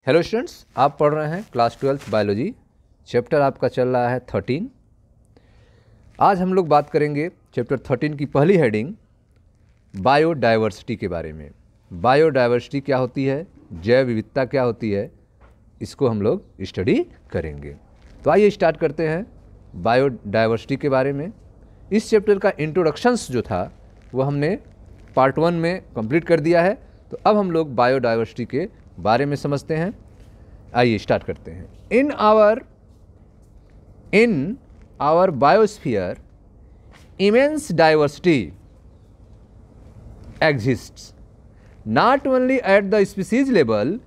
Hello students, आप पढ़ रहे हैं क्लास 12 बायोलॉजी। चैप्टर आपका चल रहा है 13। आज हम लोग बात करेंगे चैप्टर 13 की पहली हेडिंग बायोडाइवर्सिटी के बारे में। बायोडाइवर्सिटी क्या होती है, जैव विविधता क्या होती है, इसको हम लोग स्टडी करेंगे। तो आइए स्टार्ट करते हैं बायोडाइवर्सिटी के बारे में। इस चैप्टर का इंट्रोडक्शंस जो था वो हमने पार्ट 1 में कंप्लीट कर दिया है। तो अब हम लोग बायोडाइवर्सिटी के बारे में समझते हैं। आइए स्टार्ट करते हैं। In our biosphere immense diversity exists not only at the species level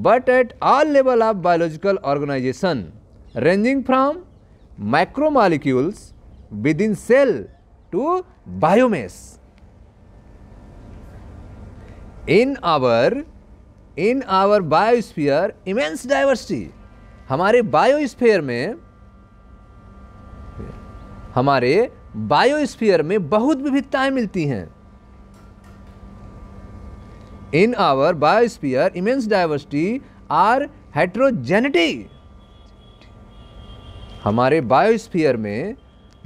but at all level of biological organization, ranging from macromolecules within cell to biomass. In our biosphere immense diversity, हमारे biosphere में बहुत विविधताएं मिलती हैं। In our biosphere immense diversity are heterogeneity, हमारे biosphere में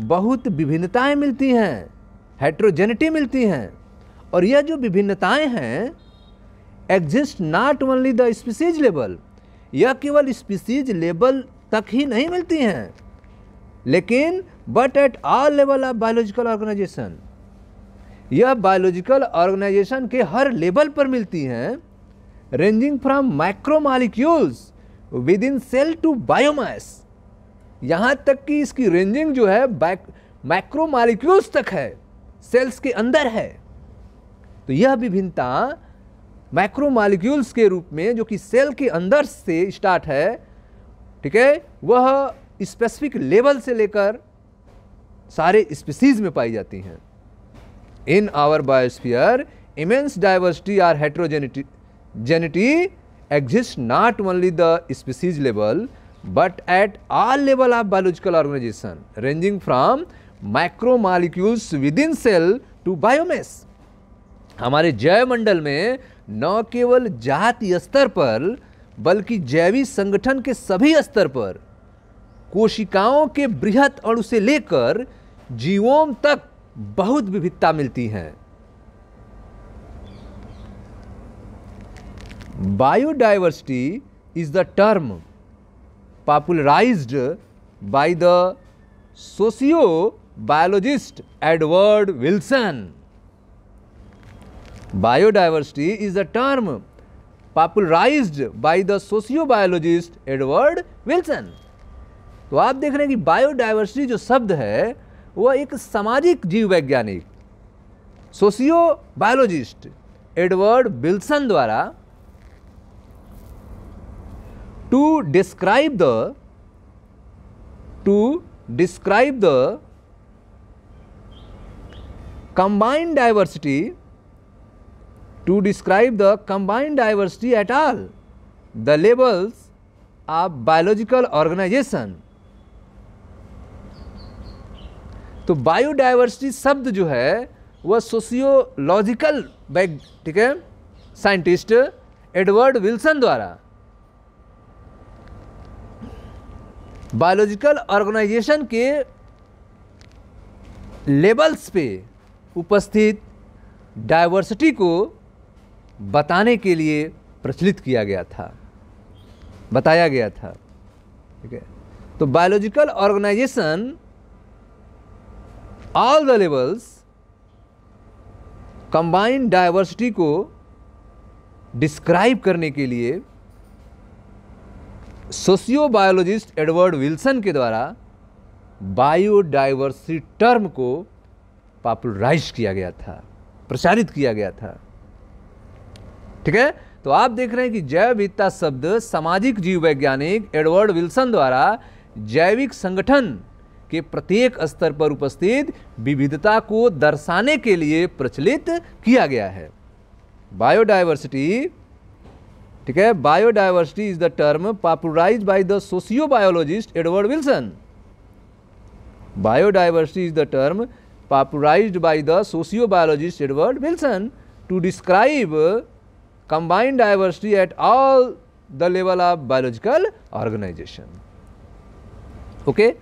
बहुत विभिन्नताएं मिलती हैं, हेट्रोजेनिटी मिलती हैं। और यह जो विभिन्नताएं हैं exist not only the species level, यह केवल स्पीसीज लेवल तक ही नहीं मिलती हैं, लेकिन but at all level of biological organization, यह बायोलॉजिकल ऑर्गेनाइजेशन के हर लेवल पर मिलती हैं। Ranging from micromolecules within cell to biomass, यहाँ तक कि इसकी रेंजिंग जो है माइक्रोमॉलिक्यूल्स तक है, सेल्स के अंदर है। तो यह विभिन्नता मैक्रोमॉलिक्यूल्स के रूप में जो कि सेल के अंदर से स्टार्ट है, ठीक है, वह स्पेसिफिक लेवल से लेकर सारे स्पीसीज में पाई जाती हैं। In our biosphere immense diversity or heterogeneity exist not only the species level but at all level of biological organization, ranging from micromolecules within cell to biomass. हमारे जैव मंडल में न केवल जातीय स्तर पर बल्कि जैविक संगठन के सभी स्तर पर कोशिकाओं के बृहत अणु से लेकर जीवों तक बहुत विविधता मिलती है। Biodiversity is the term popularized by the sociobiologist Edward Wilson. Biodiversity is the term popularized by the sociobiologist Edward Wilson। तो आप देख रहे हैं कि बायोडाइवर्सिटी जो शब्द है वह एक सामाजिक जीव वैज्ञानिक सोशियोबायोलॉजिस्ट एडवर्ड विल्सन द्वारा to describe the combined diversity at all the levels of biological organization। तो बायोडाइवर्सिटी शब्द जो है वह सोशियोलॉजिकल ठीक है साइंटिस्ट एडवर्ड विल्सन द्वारा बायोलॉजिकल ऑर्गेनाइजेशन के लेवल्स पे उपस्थित डाइवर्सिटी को बताने के लिए प्रचलित किया गया था, बताया गया था। ठीक है, तो biological organization all the levels combined diversity को डिस्क्राइब करने के लिए सोशियोबायोलॉजिस्ट एडवर्ड विल्सन के द्वारा बायोडाइवर्सिटी टर्म को पॉपुलराइज किया गया था, प्रचारित किया गया था। ठीक है, तो आप देख रहे हैं कि जैव विविधता शब्द सामाजिक जीव वैज्ञानिक एडवर्ड विल्सन द्वारा जैविक संगठन के प्रत्येक स्तर पर उपस्थित विविधता को दर्शाने के लिए प्रचलित किया गया है। बायोडाइवर्सिटी, ठीक है, biodiversity is the term popularized by the sociobiologist Edward Wilson. Biodiversity is the term popularized by the sociobiologist Edward Wilson to describe combined diversity at all the level of biological organization. Okay,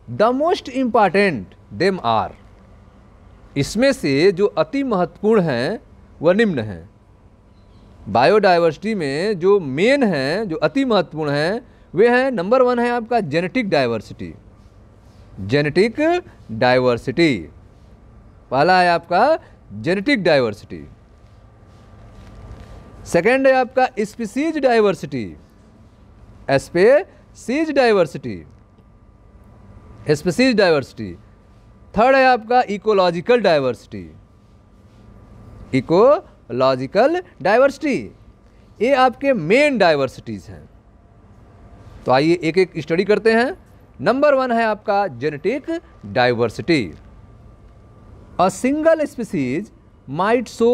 the most important them are, इसमें से जो अति महत्वपूर्ण हैं वह निम्न हैं। Biodiversity में जो मेन हैं, जो अति महत्वपूर्ण हैं, वे हैं, नंबर 1 है आपका जेनेटिक डाइवर्सिटी। जेनेटिक डाइवर्सिटी पहला है आपका जेनेटिक डाइवर्सिटी। सेकेंड है आपका species diversity, species diversity, species diversity. Third है आपका इकोलॉजिकल डाइवर्सिटी, इकोलॉजिकल डाइवर्सिटी। ये आपके मेन डाइवर्सिटीज हैं। तो आइए एक एक स्टडी करते हैं। नंबर 1 है आपका genetic diversity. A single species might show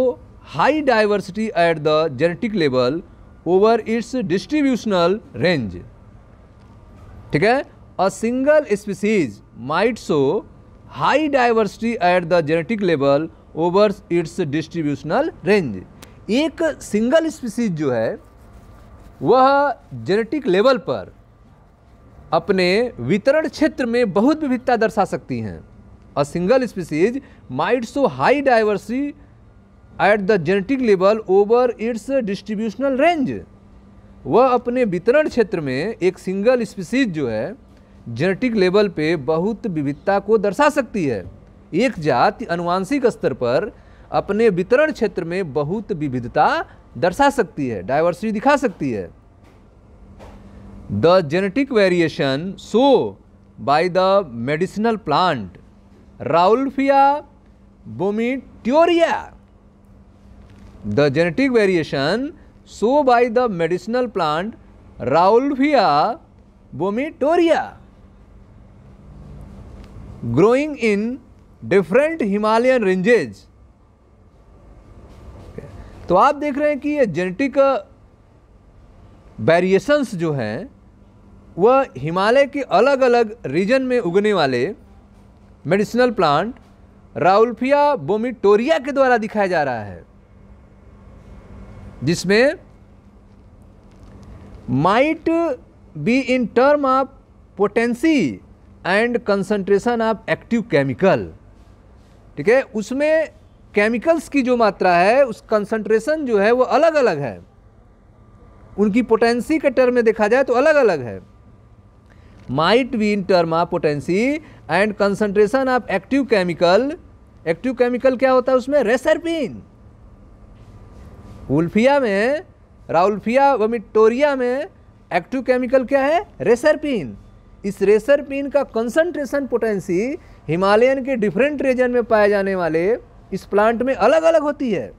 high diversity at the genetic level over it's distributional range. ठीक है, a single species might show high diversity at the genetic level over it's distributional range. एक single species जो है वह genetic level पर अपने वितरण क्षेत्र में बहुत विविधता दर्शा सकती हैं। A single species might show high diversity at the genetic level over it's distributional range. वह अपने वितरण क्षेत्र में एक सिंगल स्पीसीज जो है जेनेटिक लेवल पे बहुत विविधता को दर्शा सकती है। एक जाति अनुवांशिक स्तर पर अपने वितरण क्षेत्र में बहुत विविधता दर्शा सकती है, डाइवर्सिटी दिखा सकती है। The genetic variation show by the medicinal plant Rauwolfia vomitoria. The genetic variation show by the medicinal plant Rauwolfia vomitoria growing in different Himalayan ranges. तो आप देख रहे हैं कि ये जेनेटिक वेरिएशंस जो हैं वह हिमालय के अलग अलग रीजन में उगने वाले मेडिसिनल प्लांट राउल्फिया वोमिटोरिया के द्वारा दिखाया जा रहा है, जिसमें might be in term of potency and concentration of active chemical. ठीक है, उसमें केमिकल्स की जो मात्रा है, उस कंसंट्रेशन जो है वो अलग अलग है। उनकी पोटेंसी के टर्म में देखा जाए तो अलग अलग है। Might be in term of potency and concentration of active chemical. Active chemical क्या होता है उसमें? रेसरपिन। वुल्फिया में, राउल्फिया वोमिटोरिया में एक्टिव केमिकल क्या है? रेसरपिन। इस रेसरपिन का कंसंट्रेशन पोटेंसी हिमालयन के डिफरेंट रीजन में पाए जाने वाले इस प्लांट में अलग अलग होती है।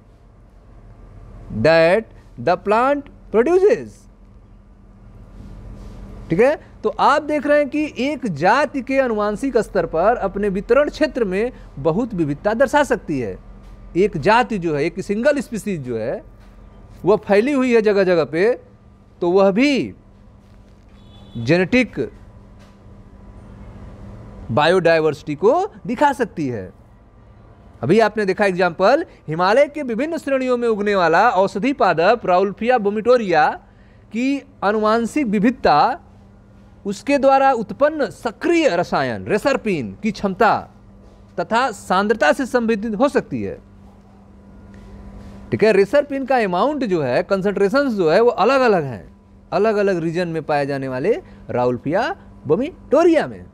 That the plant produces. ठीक है, तो आप देख रहे हैं कि एक जाति के अनुवांशिक स्तर पर अपने वितरण क्षेत्र में बहुत विविधता दर्शा सकती है। एक जाति जो है, एक सिंगल स्पीसीज जो है वह फैली हुई है जगह जगह पे, तो वह भी जेनेटिक बायोडाइवर्सिटी को दिखा सकती है। अभी आपने देखा एग्जाम्पल, हिमालय के विभिन्न श्रेणियों में उगने वाला औषधि पादप राउल्फिया वोमिटोरिया की अनुवांशिक विविधता, उसके द्वारा उत्पन्न सक्रिय रसायन रेसरपिन की क्षमता तथा सांद्रता से संबंधित हो सकती है। ठीक है, रेसरपिन का अमाउंट जो है, कंसंट्रेशंस जो है वो अलग अलग हैं, अलग अलग रीजन में पाए जाने वाले राउल्फिया वोमिटोरिया में,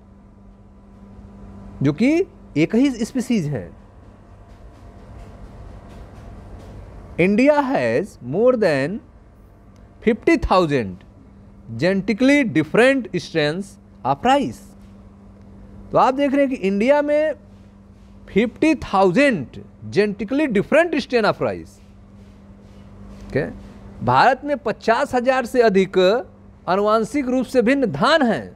जो कि एक ही स्पीसीज है। India has more than 50,000 genetically different strains of rice. तो आप देख रहे हैं कि इंडिया में 50,000 genetically different strain of rice. Bharat में 50,000 से अधिक आनुवांशिक रूप से भिन्न धान हैं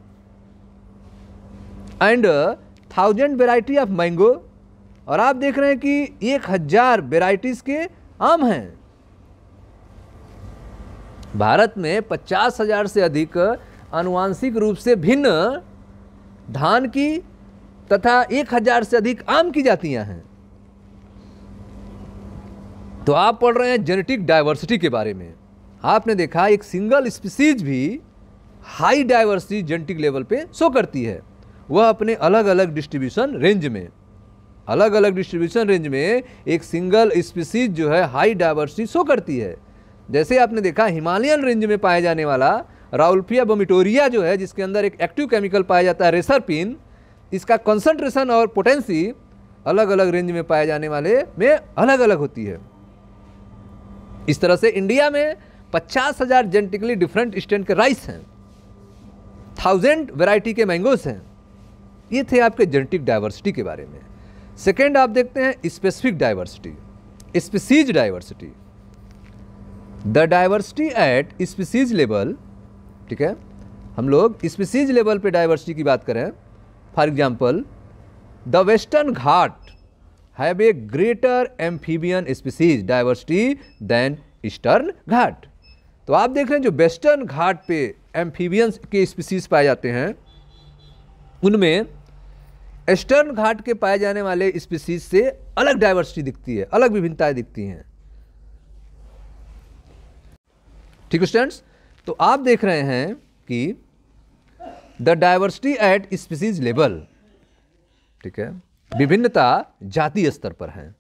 एंड 1000 वेराइटी ऑफ मैंगो। और आप देख रहे हैं कि 1000 वेराइटीज के आम हैं। भारत में 50,000 से अधिक आनुवांशिक रूप से भिन्न धान की तथा 1000 से अधिक आम की जातियां हैं। तो आप पढ़ रहे हैं जेनेटिक डाइवर्सिटी के बारे में। आपने देखा एक सिंगल स्पीसीज भी हाई डाइवर्सिटी जेनेटिक लेवल पे शो करती है, वह अपने अलग अलग डिस्ट्रीब्यूशन रेंज में, अलग अलग डिस्ट्रीब्यूशन रेंज में एक सिंगल स्पीसीज जो है हाई डाइवर्सिटी शो करती है। जैसे आपने देखा हिमालयन रेंज में पाए जाने वाला राउल्फिया वोमिटोरिया जो है, जिसके अंदर एक एक्टिव केमिकल पाया जाता है रेसरपिन, इसका कंसंट्रेशन और पोटेंसी अलग अलग रेंज में पाए जाने वाले में अलग अलग होती है। इस तरह से इंडिया में 50,000 जेनेटिकली डिफरेंट स्ट्रेन के राइस हैं, 1000 वैरायटी के मैंगोस हैं। ये थे आपके जेनेटिक डाइवर्सिटी के बारे में। सेकेंड आप देखते हैं specific diversity, species diversity. The diversity eight species level, ठीक है, हम लोग स्पीसीज लेवल पे डाइवर्सिटी की बात करें, for example the Western Ghat have a greater amphibian species diversity than Eastern Ghat. तो आप देख रहे हैं जो वेस्टर्न घाट पे एम्फीबियंस के स्पीसीज पाए जाते हैं, उनमें ईस्टर्न घाट के पाए जाने वाले स्पीसीज से अलग डाइवर्सिटी दिखती है, अलग विभिन्नताएं दिखती हैं। ठीक है स्टूडेंट्स, तो आप देख रहे हैं कि the diversity eight species level, ठीक है, विभिन्नता जातीय स्तर पर है।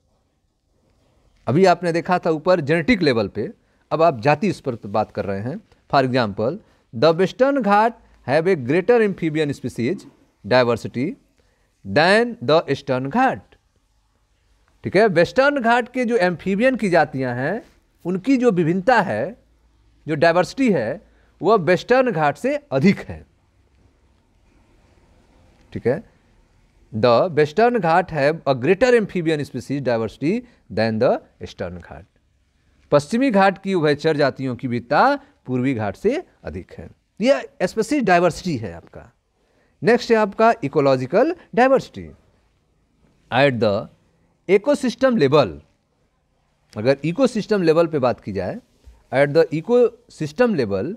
अभी आपने देखा था ऊपर जेनेटिक लेवल पे, अब आप जातीय स्तर पर बात कर रहे हैं। For example the Western Ghat have a greater amphibian species diversity than the Eastern Ghat. ठीक है, वेस्टर्न घाट के जो एम्फीबियन की जातियां हैं, उनकी जो विभिन्नता है, जो डाइवर्सिटी है, वह वेस्टर्न घाट से अधिक है। ठीक है, the Western Ghat have a greater amphibian species diversity than the Eastern Ghat. पश्चिमी घाट की उभयचर जातियों की विविधता पूर्वी घाट से अधिक है। यह स्पीसीज डाइवर्सिटी है आपका। नेक्स्ट है आपका ecological diversity. At the ecosystem level, अगर इकोसिस्टम लेवल पे बात की जाए, at the ecosystem level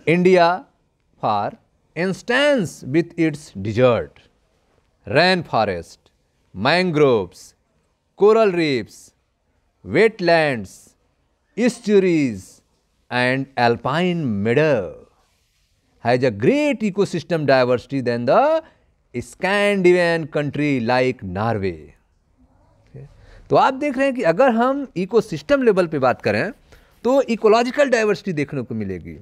India for instance with its desert, rain forest, mangroves, coral reefs, wetlands, estuaries and alpine meadow has a great ecosystem diversity than the Scandinavian country like Norway. तो आप देख रहे हैं कि अगर हम ecosystem level पे बात करें तो इकोलॉजिकल डाइवर्सिटी देखने को मिलेगी।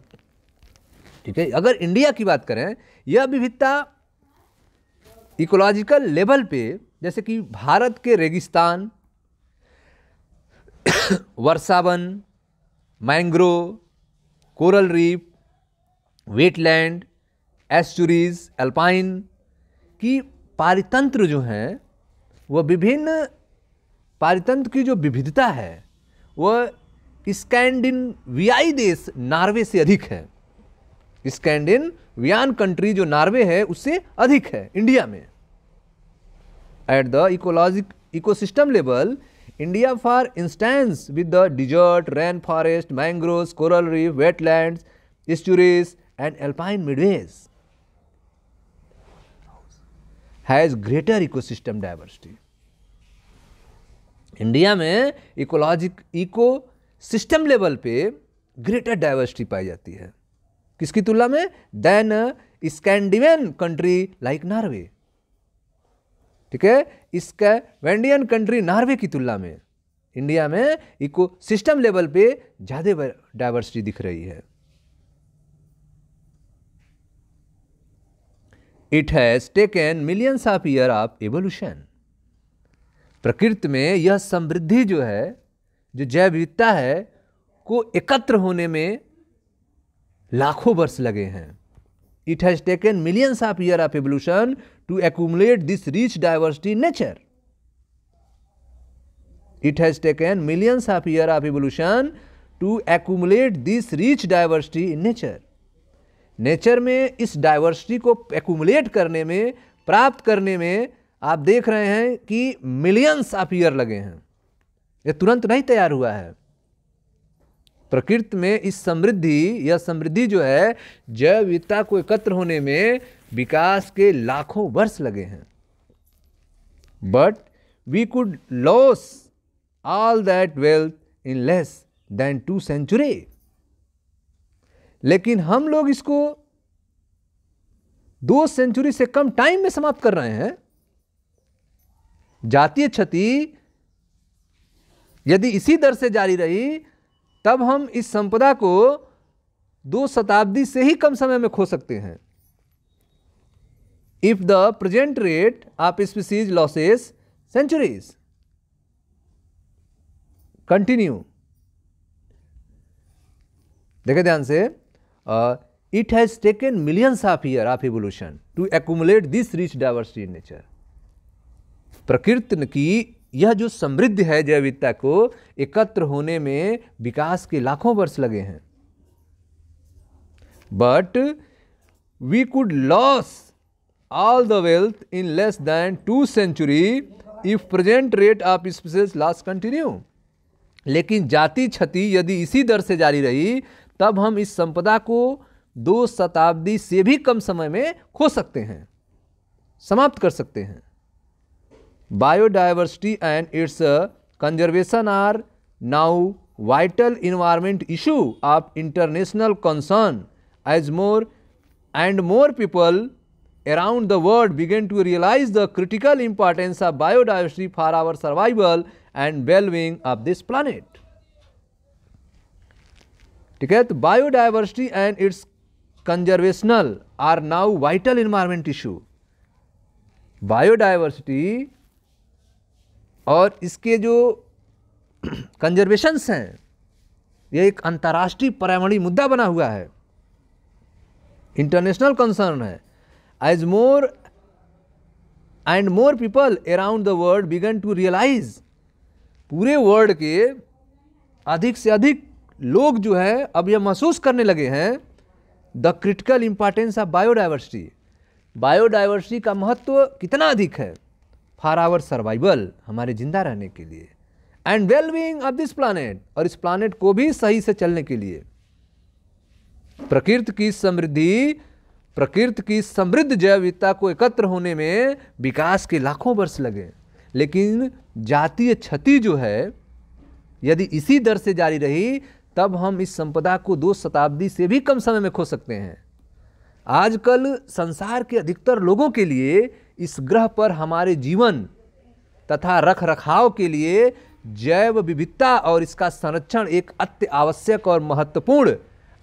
ठीक है, अगर इंडिया की बात करें, यह विविधता इकोलॉजिकल लेवल पे, जैसे कि भारत के रेगिस्तान, वर्षावन, mangrove, coral reef, wetland, estuaries, alpine की पारितंत्र जो हैं, वह विभिन्न पारितंत्र की जो विविधता है वह स्कैंडिनेवियाई देश नॉर्वे से अधिक है। स्कैंडिनेवियन कंट्री जो नॉर्वे है उससे अधिक है इंडिया में। Eight the ecosystem level India, for instance, with the desert, rainforest, mangroves, coral reef, wetlands, estuaries and alpine midways has greater ecosystem diversity. India में इकोसिस्टम लेवल पे ग्रेटर डाइवर्सिटी पाई जाती है, किसकी तुलना में? Then Scandinavian country like Norway. ठीक है, स्कैंडिनेवियन कंट्री नॉर्वे की तुलना में इंडिया में इकोसिस्टम लेवल पे ज्यादा डाइवर्सिटी दिख रही है। It has taken millions of year of evolution. प्रकृति में यह समृद्धि जो है, जो जैव विविधता है, को एकत्र होने में लाखों वर्ष लगे हैं। It has taken millions of years of evolution to accumulate this rich diversity in nature. It has taken millions of years of evolution to accumulate this rich diversity in nature. Nature में इस diversity को accumulate करने में, प्राप्त करने में आप देख रहे हैं कि मिलियंस ऑफ ईयर लगे हैं। ये तुरंत नहीं तैयार हुआ है। प्रकृति में इस समृद्धि, यह समृद्धि जो है, जैव विविधता को एकत्र होने में विकास के लाखों वर्ष लगे हैं। But we could loss all that wealth in less than 2 century। लेकिन हम लोग इसको 2 सेंचुरी से कम टाइम में समाप्त कर रहे हैं। जातीय क्षति यदि इसी दर से जारी रही तब हम इस संपदा को 2 शताब्दी से ही कम समय में खो सकते हैं। If the present rate of species losses centuries continue. देखें ध्यान से, it has taken millions of year of evolution to accumulate this rich diversity in nature. प्रकृति की यह जो समृद्ध है जैव विविधता को एकत्र होने में विकास के लाखों वर्ष लगे हैं। But we could loss all the wealth in less than 2 century if present rate of species loss continue. लेकिन जाति क्षति यदि इसी दर से जारी रही तब हम इस संपदा को 2 शताब्दी से भी कम समय में खो सकते हैं, समाप्त कर सकते हैं। Biodiversity and its conservation are now vital environment issue of international concern as more and more people around the world begin to realize the critical importance of biodiversity for our survival and well-being of this planet। ठीक है, तो biodiversity and its conservational are now vital environment issue. Biodiversity और इसके जो conservations हैं यह एक अंतर्राष्ट्रीय पर्यावरणीय मुद्दा बना हुआ है, इंटरनेशनल कंसर्न है। As more and more people around the world began to realize, पूरे वर्ल्ड के अधिक से अधिक लोग जो है अब यह महसूस करने लगे हैं the critical importance of biodiversity. Biodiversity का महत्व कितना अधिक है फॉर आवर सर्वाइवल, हमारे जिंदा रहने के लिए, and well being of this planet, और इस प्लानेट को भी सही से चलने के लिए। प्रकृति की समृद्ध जैव विविधता को एकत्र होने में विकास के लाखों वर्ष लगे। लेकिन जातीय क्षति जो है यदि इसी दर से जारी रही तब हम इस संपदा को 2 शताब्दी से भी कम समय में खो सकते हैं। आजकल संसार के अधिकतर लोगों के लिए इस ग्रह पर हमारे जीवन तथा रख रखाव के लिए जैव विविधता और इसका संरक्षण एक अति आवश्यक और महत्वपूर्ण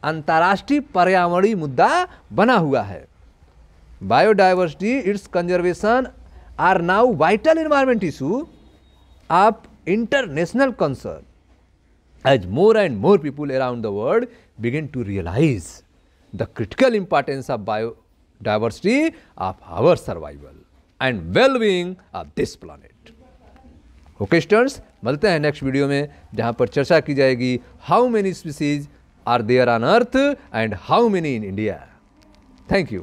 अंतर्राष्ट्रीय पर्यावरणीय मुद्दा बना हुआ है। Biodiversity its conservation are now vital environment issue of international concern as more and more people around the world begin to realise the critical importance of biodiversity of our survival and well being of this planet. Okay students, मिलते हैं next video में जहां पर चर्चा की जाएगी how many species are there on earth and how many in India। Thank you।